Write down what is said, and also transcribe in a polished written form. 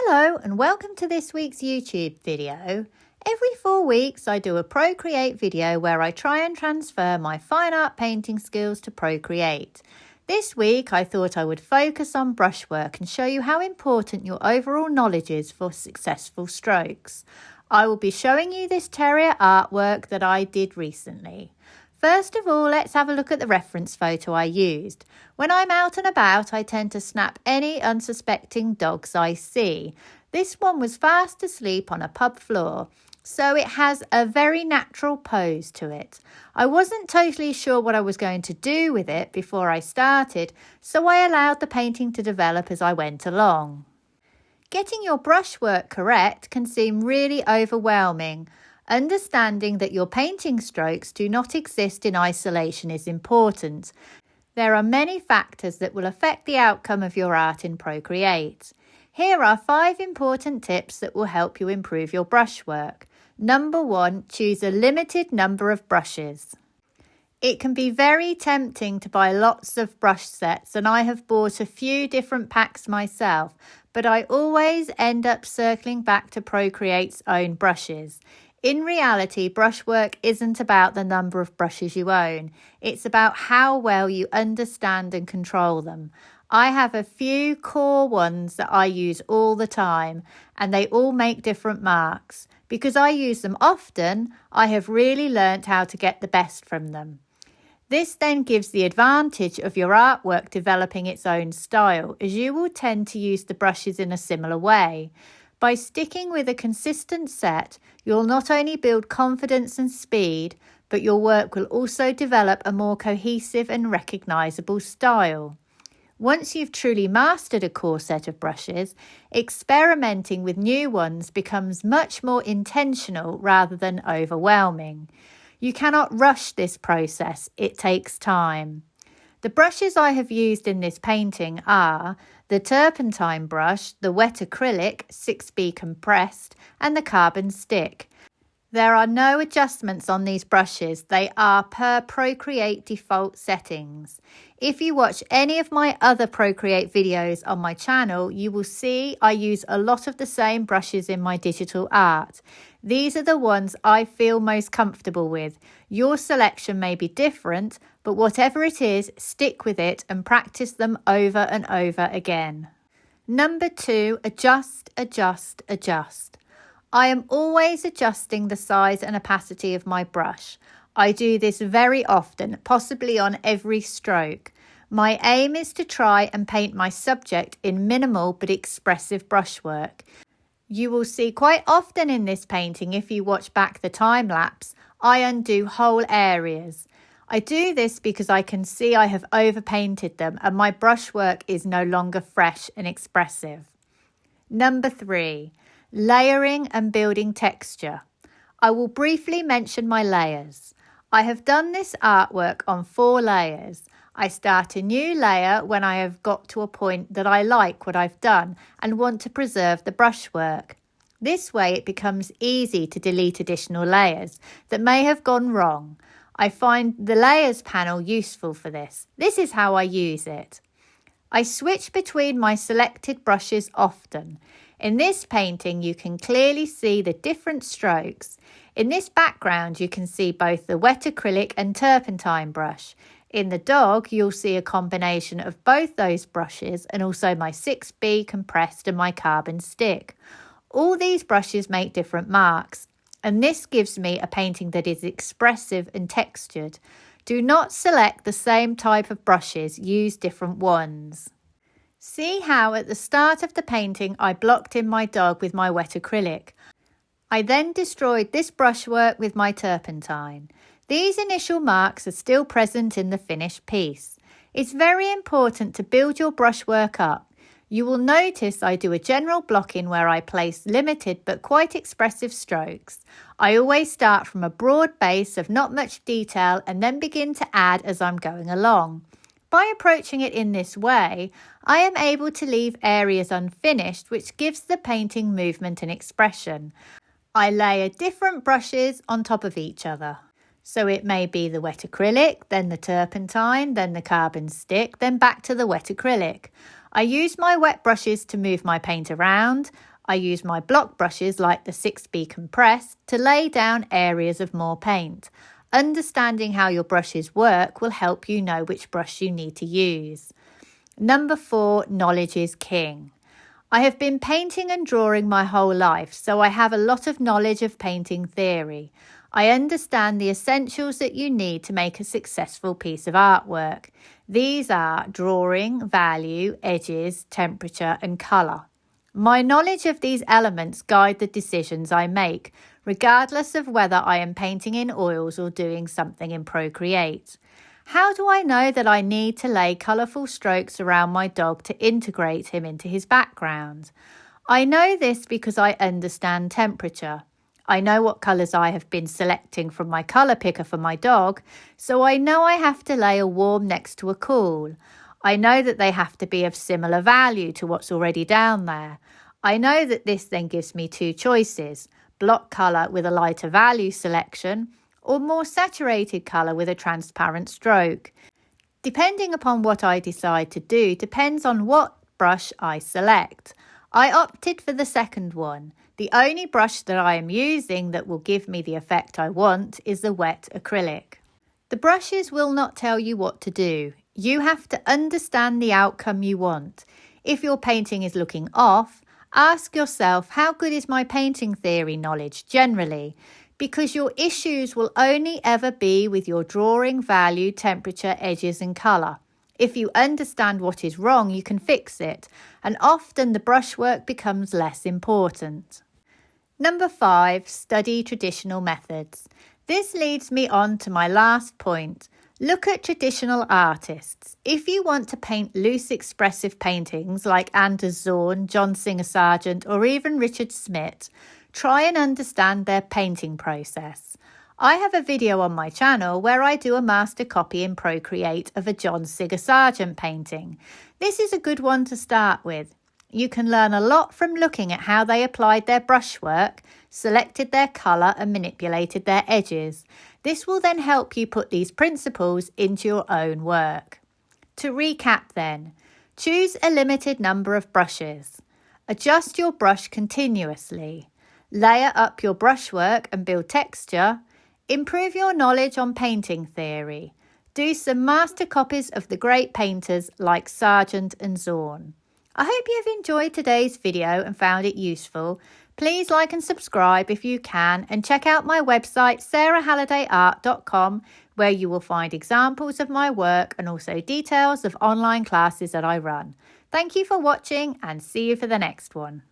Hello and welcome to this week's YouTube video. Every 4 weeks I do a Procreate video where I try and transfer my fine art painting skills to Procreate. This week I thought I would focus on brushwork and show you how important your overall knowledge is for successful strokes. I will be showing you this terrier artwork that I did recently. First of all, let's have a look at the reference photo I used. When I'm out and about, I tend to snap any unsuspecting dogs I see. This one was fast asleep on a pub floor, so it has a very natural pose to it. I wasn't totally sure what I was going to do with it before I started, so I allowed the painting to develop as I went along. Getting your brushwork correct can seem really overwhelming. Understanding that your painting strokes do not exist in isolation is important. There are many factors that will affect the outcome of your art in Procreate. Here are 5 important tips that will help you improve your brushwork. Number 1, choose a limited number of brushes. It can be very tempting to buy lots of brush sets, and I have bought a few different packs myself, but I always end up circling back to Procreate's own brushes. In reality, brushwork isn't about the number of brushes you own. It's about how well you understand and control them. I have a few core ones that I use all the time, and they all make different marks. Because I use them often, I have really learnt how to get the best from them. This then gives the advantage of your artwork developing its own style, as you will tend to use the brushes in a similar way. By sticking with a consistent set, you'll not only build confidence and speed, but your work will also develop a more cohesive and recognisable style. Once you've truly mastered a core set of brushes, experimenting with new ones becomes much more intentional rather than overwhelming. You cannot rush this process, it takes time. The brushes I have used in this painting are the turpentine brush, the wet acrylic, 6B compressed, and the carbon stick. There are no adjustments on these brushes, they are per Procreate default settings. If you watch any of my other Procreate videos on my channel, you will see I use a lot of the same brushes in my digital art. These are the ones I feel most comfortable with. Your selection may be different, but whatever it is, stick with it and practice them over and over again. Number 2, adjust, adjust, adjust. I am always adjusting the size and opacity of my brush. I do this very often, possibly on every stroke. My aim is to try and paint my subject in minimal but expressive brushwork. You will see quite often in this painting, if you watch back the time lapse, I undo whole areas. I do this because I can see I have overpainted them and my brushwork is no longer fresh and expressive. Number 3, layering and building texture. I will briefly mention my layers. I have done this artwork on 4 layers. I start a new layer when I have got to a point that I like what I've done and want to preserve the brushwork. This way it becomes easy to delete additional layers that may have gone wrong. I find the layers panel useful for this. This is how I use it. I switch between my selected brushes often. In this painting, you can clearly see the different strokes. In this background, you can see both the wet acrylic and turpentine brush. In the dog, you'll see a combination of both those brushes and also my 6B compressed and my carbon stick. All these brushes make different marks, and this gives me a painting that is expressive and textured. Do not select the same type of brushes, use different ones. See how at the start of the painting I blocked in my dog with my wet acrylic. I then destroyed this brushwork with my turpentine. These initial marks are still present in the finished piece. It's very important to build your brushwork up. You will notice I do a general blocking where I place limited but quite expressive strokes. I always start from a broad base of not much detail and then begin to add as I'm going along. By approaching it in this way, I am able to leave areas unfinished, which gives the painting movement and expression. I layer different brushes on top of each other. So it may be the wet acrylic, then the turpentine, then the carbon stick, then back to the wet acrylic. I use my wet brushes to move my paint around. I use my block brushes like the 6B Compress to lay down areas of more paint. Understanding how your brushes work will help you know which brush you need to use. Number 4, knowledge is king. I have been painting and drawing my whole life, so I have a lot of knowledge of painting theory. I understand the essentials that you need to make a successful piece of artwork. These are drawing, value, edges, temperature, and colour. My knowledge of these elements guide the decisions I make, regardless of whether I am painting in oils or doing something in Procreate. How do I know that I need to lay colourful strokes around my dog to integrate him into his background? I know this because I understand temperature. I know what colours I have been selecting from my colour picker for my dog, so I know I have to lay a warm next to a cool. I know that they have to be of similar value to what's already down there. I know that this then gives me 2 choices, block colour with a lighter value selection, or more saturated colour with a transparent stroke. Depending upon what I decide to do depends on what brush I select. I opted for the second one. The only brush that I am using that will give me the effect I want is the wet acrylic. The brushes will not tell you what to do. You have to understand the outcome you want. If your painting is looking off, ask yourself, how good is my painting theory knowledge generally? Because your issues will only ever be with your drawing, value, temperature, edges and colour. If you understand what is wrong, you can fix it, and often the brushwork becomes less important. Number 5, study traditional methods. This leads me on to my last point. Look at traditional artists. If you want to paint loose expressive paintings like Anders Zorn, John Singer Sargent or even Richard Smith, try and understand their painting process. I have a video on my channel where I do a master copy in Procreate of a John Singer Sargent painting. This is a good one to start with. You can learn a lot from looking at how they applied their brushwork, selected their colour and manipulated their edges. This will then help you put these principles into your own work. To recap then, choose a limited number of brushes. Adjust your brush continuously. Layer up your brushwork and build texture. Improve your knowledge on painting theory. Do some master copies of the great painters like Sargent and Zorn. I hope you have enjoyed today's video and found it useful. Please like and subscribe if you can, and check out my website sarahhallidayart.com, where you will find examples of my work and also details of online classes that I run. Thank you for watching and see you for the next one.